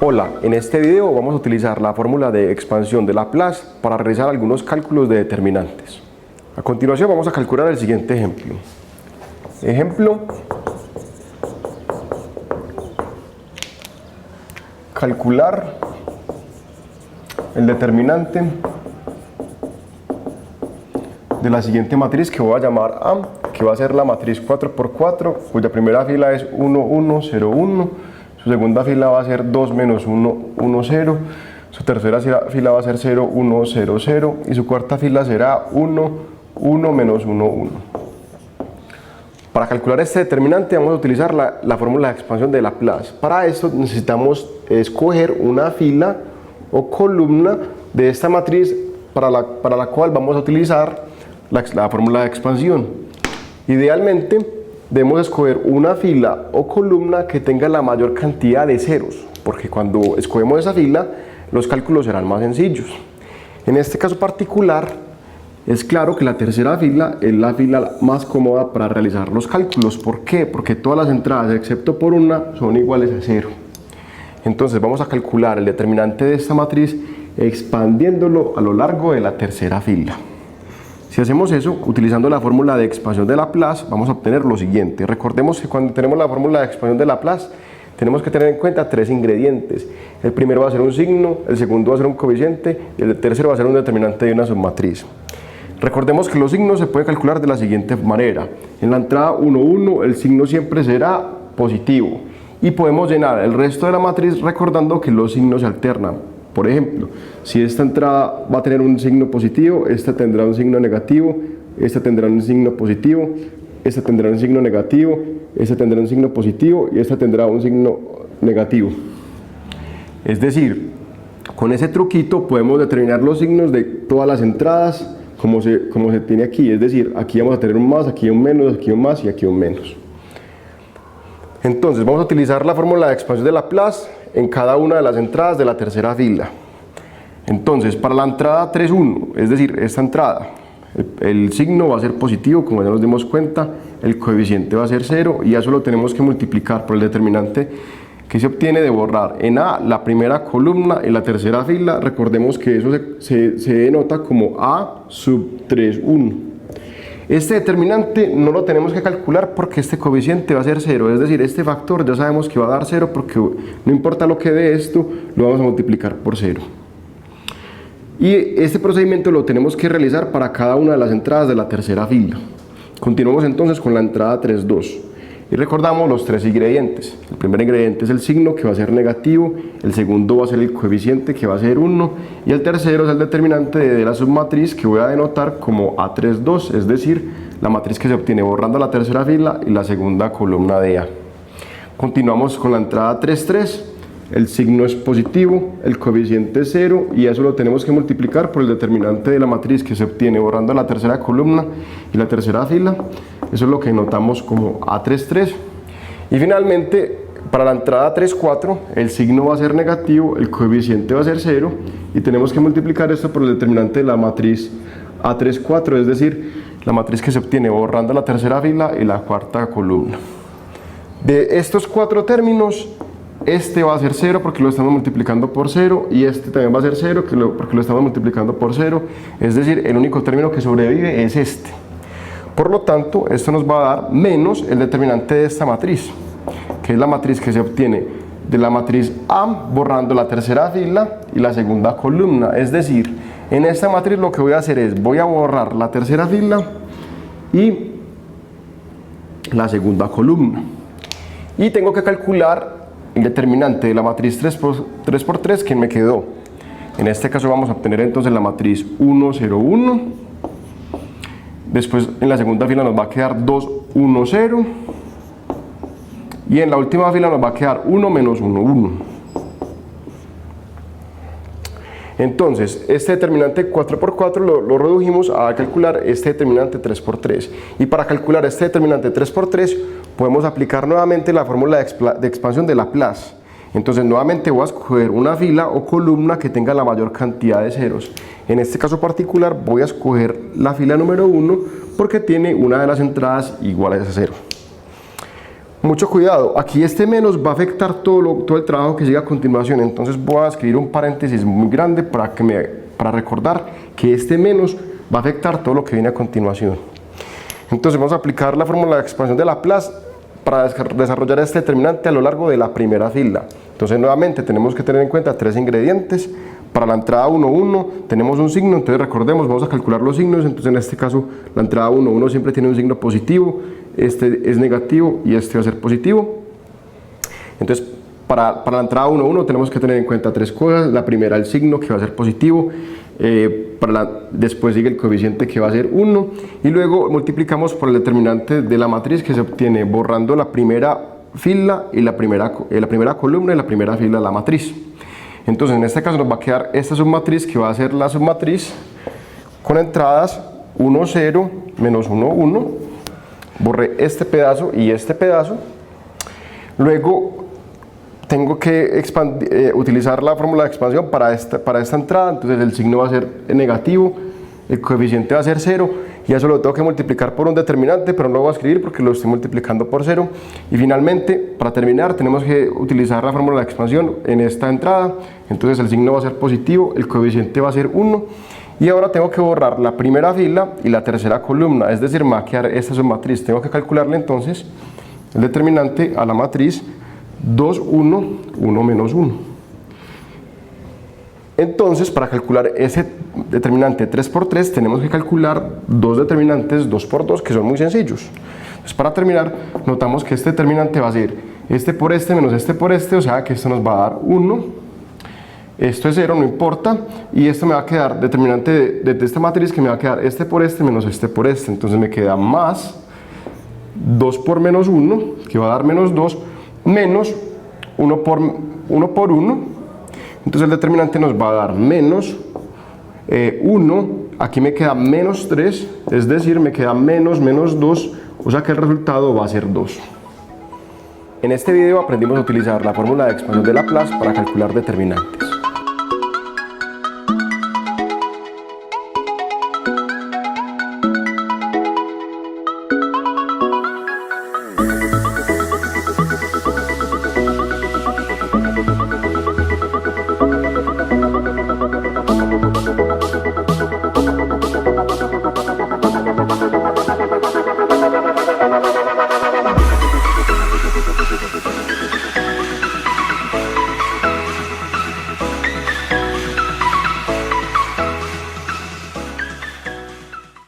Hola, en este video vamos a utilizar la fórmula de expansión de Laplace para realizar algunos cálculos de determinantes. A continuación vamos a calcular el siguiente ejemplo. Calcular el determinante de la siguiente matriz que voy a llamar A, que va a ser la matriz 4×4, cuya primera fila es 1, 1, 0, 1, su segunda fila va a ser 2, menos 1, 1, 0, su tercera fila va a ser 0, 1, 0, 0 y su cuarta fila será 1, 1, menos 1, 1. Para calcular este determinante vamos a utilizar la fórmula de expansión de Laplace. Para esto necesitamos escoger una fila o columna de esta matriz para la cual vamos a utilizar la fórmula de expansión. Idealmente debemos escoger una fila o columna que tenga la mayor cantidad de ceros, porque cuando escogemos esa fila los cálculos serán más sencillos. En este caso particular es claro que la tercera fila es la fila más cómoda para realizar los cálculos. ¿Por qué? Porque todas las entradas excepto por una son iguales a 0. Entonces vamos a calcular el determinante de esta matriz expandiéndolo a lo largo de la tercera fila. Si hacemos eso, utilizando la fórmula de expansión de Laplace, vamos a obtener lo siguiente. Recordemos que cuando tenemos la fórmula de expansión de Laplace, tenemos que tener en cuenta tres ingredientes. El primero va a ser un signo, el segundo va a ser un coeficiente y el tercero va a ser un determinante de una submatriz. Recordemos que los signos se pueden calcular de la siguiente manera. En la entrada 1, 1, el signo siempre será positivo. Y podemos llenar el resto de la matriz recordando que los signos se alternan. Por ejemplo, si esta entrada va a tener un signo positivo, esta tendrá un signo negativo, esta tendrá un signo positivo, esta tendrá un signo negativo, esta tendrá un signo positivo y esta tendrá un signo negativo. Es decir, con ese truquito podemos determinar los signos de todas las entradas como se tiene aquí. Es decir, aquí vamos a tener un más, aquí un menos, aquí un más y aquí un menos. Entonces vamos a utilizar la fórmula de expansión de Laplace en cada una de las entradas de la tercera fila. Entonces para la entrada 3, 1, es decir, esta entrada, el signo va a ser positivo, como ya nos dimos cuenta, el coeficiente va a ser 0 y eso lo tenemos que multiplicar por el determinante que se obtiene de borrar en A la primera columna y la tercera fila. Recordemos que eso se denota como A sub 3, 1. Este determinante no lo tenemos que calcular porque este coeficiente va a ser 0, es decir, este factor ya sabemos que va a dar 0 porque no importa lo que dé esto, lo vamos a multiplicar por 0. Y este procedimiento lo tenemos que realizar para cada una de las entradas de la tercera fila. Continuamos entonces con la entrada 3, 2. Y recordamos los tres ingredientes. El primer ingrediente es el signo, que va a ser negativo, el segundo va a ser el coeficiente, que va a ser 1, y el tercero es el determinante de la submatriz, que voy a denotar como A3, 2, es decir, la matriz que se obtiene borrando la tercera fila y la segunda columna de A. Continuamos con la entrada 3, 3, el signo es positivo, el coeficiente es 0, y eso lo tenemos que multiplicar por el determinante de la matriz que se obtiene borrando la tercera columna y la tercera fila. Eso es lo que notamos como A3, 3. Y finalmente, para la entrada 3, 4, el signo va a ser negativo, el coeficiente va a ser 0, y tenemos que multiplicar esto por el determinante de la matriz A3, 4, es decir, la matriz que se obtiene borrando la tercera fila y la cuarta columna. De estos cuatro términos, este va a ser 0 porque lo estamos multiplicando por 0 y este también va a ser 0 porque lo estamos multiplicando por 0, es decir, el único término que sobrevive es este. Por lo tanto, esto nos va a dar menos el determinante de esta matriz, que es la matriz que se obtiene de la matriz A borrando la tercera fila y la segunda columna. Es decir, en esta matriz lo que voy a hacer es, voy a borrar la tercera fila y la segunda columna. Y tengo que calcular el determinante de la matriz 3 por 3 que me quedó. En este caso vamos a obtener entonces la matriz 1, 0, 1. Después en la segunda fila nos va a quedar 2, 1, 0. Y en la última fila nos va a quedar 1, menos 1, 1. Entonces, este determinante 4 por 4 lo redujimos a calcular este determinante 3 por 3. Y para calcular este determinante 3 por 3, podemos aplicar nuevamente la fórmula de expansión de Laplace. Entonces, nuevamente voy a escoger una fila o columna que tenga la mayor cantidad de ceros. En este caso particular, voy a escoger la fila número 1 porque tiene una de las entradas iguales a 0. Mucho cuidado, aquí este menos va a afectar todo el trabajo que sigue a continuación, entonces voy a escribir un paréntesis muy grande para recordar que este menos va a afectar todo lo que viene a continuación. Entonces vamos a aplicar la fórmula de expansión de Laplace para desarrollar este determinante a lo largo de la primera fila. Entonces nuevamente tenemos que tener en cuenta tres ingredientes. Para la entrada 1, 1 tenemos un signo, entonces recordemos, vamos a calcular los signos. Entonces en este caso la entrada 1, 1 siempre tiene un signo positivo, este es negativo y este va a ser positivo. Entonces para la entrada 1, 1 tenemos que tener en cuenta tres cosas. La primera, el signo, que va a ser positivo. Después sigue el coeficiente, que va a ser 1, y luego multiplicamos por el determinante de la matriz, que se obtiene borrando la primera fila y la primera columna y la primera fila de la matriz. Entonces en este caso nos va a quedar esta submatriz, que va a ser la submatriz con entradas 1, 0, menos 1, 1. Borré este pedazo y este pedazo. Luego tengo que utilizar la fórmula de expansión para esta entrada. Entonces el signo va a ser negativo, el coeficiente va a ser 0, y eso lo tengo que multiplicar por un determinante, pero no lo voy a escribir porque lo estoy multiplicando por 0. Y finalmente, para terminar, tenemos que utilizar la fórmula de expansión en esta entrada. Entonces el signo va a ser positivo, el coeficiente va a ser 1, y ahora tengo que borrar la primera fila y la tercera columna, es decir, me va a quedar esta submatriz. Tengo que calcularle entonces el determinante a la matriz 2, 1, 1 menos 1. Entonces, para calcular ese determinante 3 por 3, tenemos que calcular dos determinantes 2 por 2, que son muy sencillos. Entonces, para terminar, notamos que este determinante va a ser este por este menos este por este, o sea que esto nos va a dar 1. Esto es 0, no importa, y esto me va a quedar, determinante de esta matriz, que me va a quedar este por este menos este por este. Entonces me queda más 2 por menos 1, que va a dar menos 2, menos 1 por 1, entonces el determinante nos va a dar menos 1, aquí me queda menos 3, es decir, me queda menos 2, o sea que el resultado va a ser 2. En este video aprendimos a utilizar la fórmula de expansión de Laplace para calcular determinantes.